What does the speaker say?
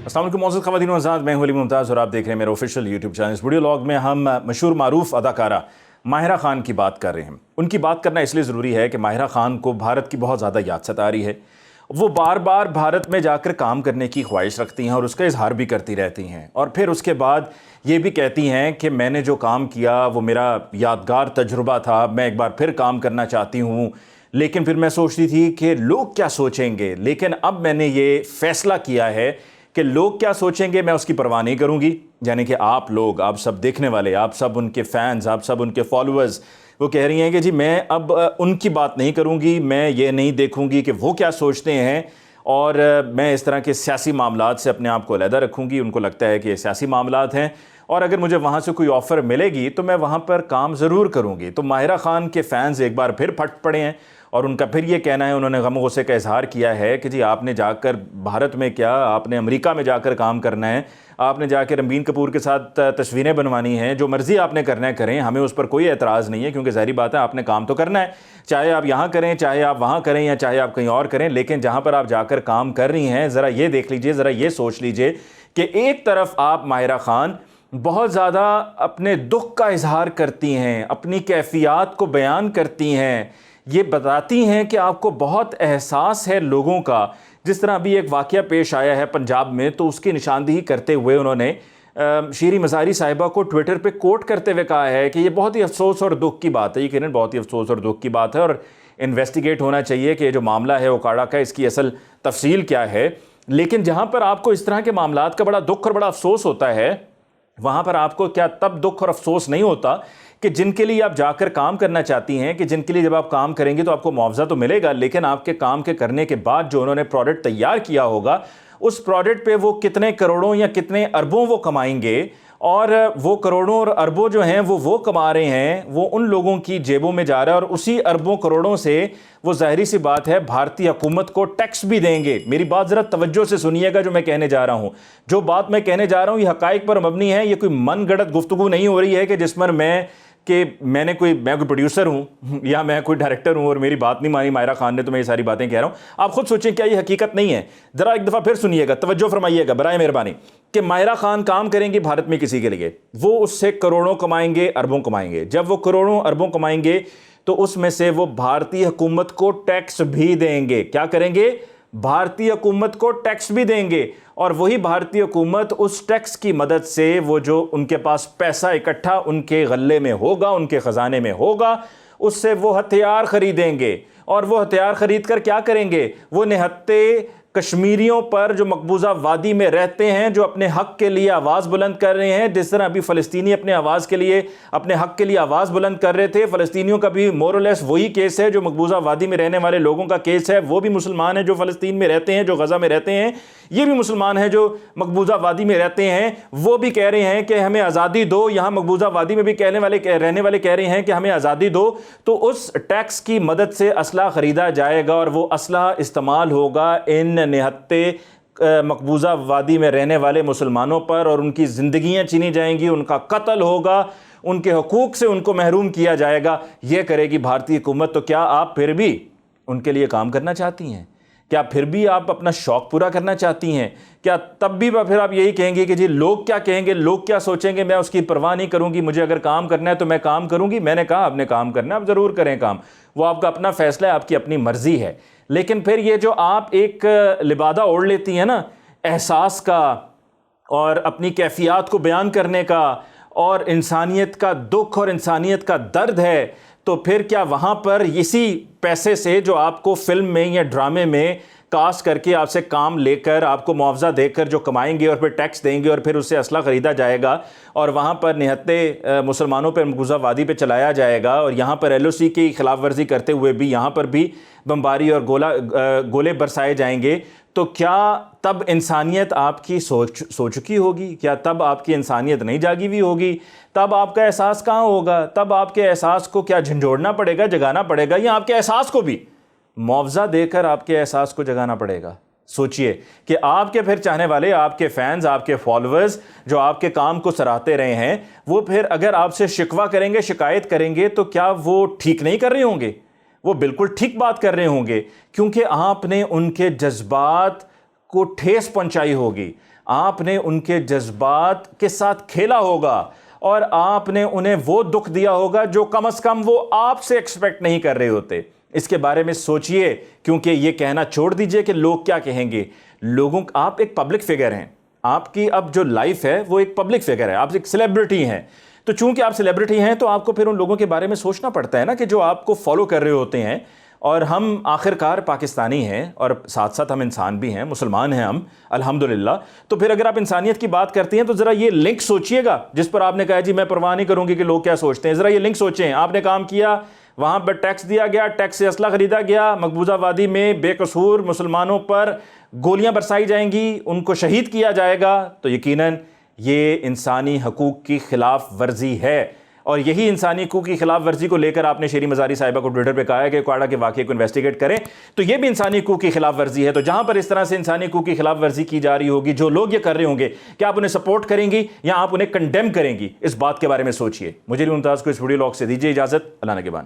السلام علیکم معزز خواتین و حضرات، میں ہوں علی ممتاز اور آپ دیکھ رہے ہیں میرا آفیشیل یوٹیوب چینل۔ اس ویڈیو لاگ میں ہم مشہور معروف اداکارہ ماہرہ خان کی بات کر رہے ہیں۔ ان کی بات کرنا اس لیے ضروری ہے کہ ماہرہ خان کو بھارت کی بہت زیادہ یاد ستا رہی ہے۔ وہ بار بار بھارت میں جا کر کام کرنے کی خواہش رکھتی ہیں اور اس کا اظہار بھی کرتی رہتی ہیں، اور پھر اس کے بعد یہ بھی کہتی ہیں کہ میں نے جو کام کیا وہ میرا یادگار تجربہ تھا، میں ایک بار پھر کام کرنا چاہتی ہوں، لیکن پھر میں سوچتی تھی کہ لوگ کیا سوچیں گے، لیکن اب میں نے یہ فیصلہ کیا ہے کہ لوگ کیا سوچیں گے میں اس کی پرواہ نہیں کروں گی۔ یعنی کہ آپ لوگ، آپ سب دیکھنے والے، آپ سب ان کے فینز، آپ سب ان کے فالوورز، وہ کہہ رہی ہیں کہ جی میں اب ان کی بات نہیں کروں گی، میں یہ نہیں دیکھوں گی کہ وہ کیا سوچتے ہیں، اور میں اس طرح کے سیاسی معاملات سے اپنے آپ کو علیحدہ رکھوں گی۔ ان کو لگتا ہے کہ یہ سیاسی معاملات ہیں، اور اگر مجھے وہاں سے کوئی آفر ملے گی تو میں وہاں پر کام ضرور کروں گی۔ تو ماہرہ خان کے فینز ایک بار پھر پھٹ پڑے ہیں، اور ان کا پھر یہ کہنا ہے، انہوں نے غم و غصے کا اظہار کیا ہے کہ جی آپ نے جا کر بھارت میں کیا، آپ نے امریکہ میں جا کر کام کرنا ہے، آپ نے جا کے رنبیر کپور کے ساتھ تصویریں بنوانی ہیں، جو مرضی آپ نے کرنا ہے کریں، ہمیں اس پر کوئی اعتراض نہیں ہے، کیونکہ ظاہری بات ہے آپ نے کام تو کرنا ہے، چاہے آپ یہاں کریں، چاہے آپ وہاں کریں، یا چاہے آپ کہیں اور کریں، لیکن جہاں پر آپ جا کر کام کر رہی ہیں ذرا یہ دیکھ لیجئے، ذرا یہ سوچ لیجئے کہ ایک طرف آپ ماہرہ خان بہت زیادہ اپنے دکھ کا اظہار کرتی ہیں، اپنی کیفیات کو بیان کرتی ہیں، یہ بتاتی ہیں کہ آپ کو بہت احساس ہے لوگوں کا۔ جس طرح ابھی ایک واقعہ پیش آیا ہے پنجاب میں، تو اس کی نشاندہی کرتے ہوئے انہوں نے شیریں مزاری صاحبہ کو ٹویٹر پہ کوٹ کرتے ہوئے کہا ہے کہ یہ بہت ہی افسوس اور دکھ کی بات ہے، یہ کہنا بہت ہی افسوس اور دکھ کی بات ہے، اور انویسٹیگیٹ ہونا چاہیے کہ یہ جو معاملہ ہے اوکاڑا کا، اس کی اصل تفصیل کیا ہے۔ لیکن جہاں پر آپ کو اس طرح کے معاملات کا بڑا دکھ اور بڑا افسوس ہوتا ہے، وہاں پر آپ کو کیا تب دکھ اور افسوس نہیں ہوتا کہ جن کے لیے آپ جا کر کام کرنا چاہتی ہیں، کہ جن کے لیے جب آپ کام کریں گے تو آپ کو معاوضہ تو ملے گا، لیکن آپ کے کام کے کرنے کے بعد جو انہوں نے پروڈکٹ تیار کیا ہوگا، اس پروڈکٹ پہ وہ کتنے کروڑوں یا کتنے اربوں وہ کمائیں گے، اور وہ کروڑوں اور اربوں جو ہیں وہ کما رہے ہیں، وہ ان لوگوں کی جیبوں میں جا رہا ہے، اور اسی اربوں کروڑوں سے وہ ظاہری سی بات ہے بھارتی حکومت کو ٹیکس بھی دیں گے۔ میری بات ذرا توجہ سے سنیے گا، جو میں کہنے جا رہا ہوں، جو بات میں کہنے جا رہا ہوں یہ حقائق پر مبنی ہے، یہ کوئی من گھڑت گفتگو نہیں ہو رہی ہے کہ جس پر میں کوئی پروڈیوسر ہوں یا میں کوئی ڈائریکٹر ہوں اور میری بات نہیں مانی ماہرہ خان نے تو میں یہ ساری باتیں کہہ رہا ہوں۔ آپ خود سوچیں کیا یہ حقیقت نہیں ہے؟ ذرا ایک دفعہ پھر سنیے گا، توجہ فرمائیے گا برائے مہربانی، کہ ماہرہ خان کام کریں گے بھارت میں کسی کے لیے، وہ اس سے کروڑوں کمائیں گے، اربوں کمائیں گے۔ جب وہ کروڑوں اربوں کمائیں گے تو اس میں سے وہ بھارتی حکومت کو ٹیکس بھی دیں گے۔ کیا کریں گے؟ بھارتی حکومت کو ٹیکس بھی دیں گے، اور وہی بھارتی حکومت اس ٹیکس کی مدد سے وہ جو ان کے پاس پیسہ اکٹھا ان کے غلے میں ہوگا، ان کے خزانے میں ہوگا، اس سے وہ ہتھیار خریدیں گے، اور وہ ہتھیار خرید کر کیا کریں گے؟ وہ نہتے کشمیریوں پر جو مقبوضہ وادی میں رہتے ہیں، جو اپنے حق کے لیے آواز بلند کر رہے ہیں، جس طرح ابھی فلسطینی اپنے حق کے لیے آواز بلند کر رہے تھے، فلسطینیوں کا بھی مور اور لیس وہی کیس ہے، جو مقبوضہ وادی میں رہنے والے لوگوں کا کیس ہے، وہ بھی مسلمان ہیں جو فلسطین میں رہتے ہیں، جو غزہ میں رہتے ہیں، یہ بھی مسلمان ہیں جو مقبوضہ وادی میں رہتے ہیں، وہ بھی کہہ رہے ہیں کہ ہمیں آزادی دو۔ یہاں مقبوضہ وادی میں بھی رہنے والے کہہ رہے ہیں کہ ہمیں آزادی دو، تو اس ٹیکس کی مدد سے اسلحہ خریدا جائے گا، اور وہ اسلحہ استعمال ہوگا ان نہتے مقبوضہ وادی میں رہنے والے مسلمانوں پر، اور ان کی زندگیاں چھینی جائیں گی، ان کا قتل ہوگا، ان کے حقوق سے ان کو محروم کیا جائے گا۔ یہ کرے گی بھارتی حکومت۔ تو کیا آپ پھر بھی ان کے لیے کام کرنا چاہتی ہیں؟ کیا پھر بھی آپ اپنا شوق پورا کرنا چاہتی ہیں؟ کیا تب بھی پھر آپ یہی کہیں گے کہ جی لوگ کیا کہیں گے، لوگ کیا سوچیں گے، میں اس کی پرواہ نہیں کروں گی، مجھے اگر کام کرنا ہے تو میں کام کروں گی؟ میں نے کہا آپ نے کام کرنا ہے، آپ ضرور کریں کام، وہ آپ کا اپنا فیصلہ ہے، آپ کی اپنی مرضی ہے۔ لیکن پھر یہ جو آپ ایک لبادہ اوڑھ لیتی ہیں نا احساس کا، اور اپنی کیفیات کو بیان کرنے کا، اور انسانیت کا دکھ اور انسانیت کا درد ہے، تو پھر کیا وہاں پر اسی پیسے سے جو آپ کو فلم میں یا ڈرامے میں کاسٹ کر کے آپ سے کام لے کر آپ کو معاوضہ دے کر جو کمائیں گے اور پھر ٹیکس دیں گے اور پھر اس سے اسلحہ خریدا جائے گا اور وہاں پر نہتے مسلمانوں پر مقبوضہ وادی پہ چلایا جائے گا اور یہاں پر ایل او سی کی خلاف ورزی کرتے ہوئے بھی یہاں پر بھی بمباری اور گولے برسائے جائیں گے، تو کیا تب انسانیت آپ کی سو چکی ہوگی؟ کیا تب آپ کی انسانیت نہیں جاگی ہوئی ہوگی؟ تب آپ کا احساس کہاں ہوگا؟ تب آپ کے احساس کو کیا جھنجھوڑنا پڑے گا، جگانا پڑے گا، یا آپ کے احساس کو بھی معاوضہ دے کر آپ کے احساس کو جگانا پڑے گا؟ سوچئے کہ آپ کے پھر چاہنے والے، آپ کے فینز، آپ کے فالوورز جو آپ کے کام کو سراہتے رہے ہیں، وہ پھر اگر آپ سے شکوہ کریں گے، شکایت کریں گے، تو کیا وہ ٹھیک نہیں کر رہے ہوں گے؟ وہ بالکل ٹھیک بات کر رہے ہوں گے، کیونکہ آپ نے ان کے جذبات کو ٹھیس پہنچائی ہوگی, آپ نے ان کے جذبات کے ساتھ کھیلا ہوگا, اور آپ نے انہیں وہ دکھ دیا ہوگا جو کم از کم وہ آپ سے ایکسپیکٹ نہیں کر رہے ہوتے. اس کے بارے میں سوچئے, کیونکہ یہ کہنا چھوڑ دیجئے کہ لوگ کیا کہیں گے. آپ ایک پبلک فگر ہیں, آپ کی اب جو لائف ہے وہ ایک پبلک فگر ہے, آپ ایک سیلیبریٹی ہیں. تو چونکہ آپ سیلیبریٹی ہیں تو آپ کو پھر ان لوگوں کے بارے میں سوچنا پڑتا ہے نا, کہ جو آپ کو فالو کر رہے ہوتے ہیں. اور ہم آخرکار پاکستانی ہیں, اور ساتھ ساتھ ہم انسان بھی ہیں, مسلمان ہیں ہم الحمدللہ. تو پھر اگر آپ انسانیت کی بات کرتے ہیں تو ذرا یہ لنک سوچئے گا, جس پر آپ نے کہا جی میں پرواہ نہیں کروں گی کہ لوگ کیا سوچتے ہیں. ذرا یہ لنک سوچیں, آپ نے کام کیا, وہاں پر ٹیکس دیا گیا, ٹیکس سے اسلحہ خریدا گیا, مقبوضہ وادی میں بے قصور مسلمانوں پر گولیاں برسائی جائیں گی, ان کو شہید کیا جائے گا, تو یقیناً یہ انسانی حقوق کی خلاف ورزی ہے. اور یہی انسانی حقوق کی خلاف ورزی کو لے کر آپ نے شیریں مزاری صاحبہ کو ٹویٹر پہ کہا ہے کہ کوئٹہ کے واقعے کو انویسٹیگیٹ کریں. تو یہ بھی انسانی حقوق کی خلاف ورزی ہے. تو جہاں پر اس طرح سے انسانی حقوق کی خلاف ورزی کی جا رہی ہوگی, جو لوگ یہ کر رہے ہوں گے, کیا آپ انہیں سپورٹ کریں گی یا آپ انہیں کنڈیم کریں گی؟ اس بات کے بارے میں سوچئے. مجھے ممتاز کو اس ویڈیو لاگ سے دیجیے اجازت. اللہ نگہبان.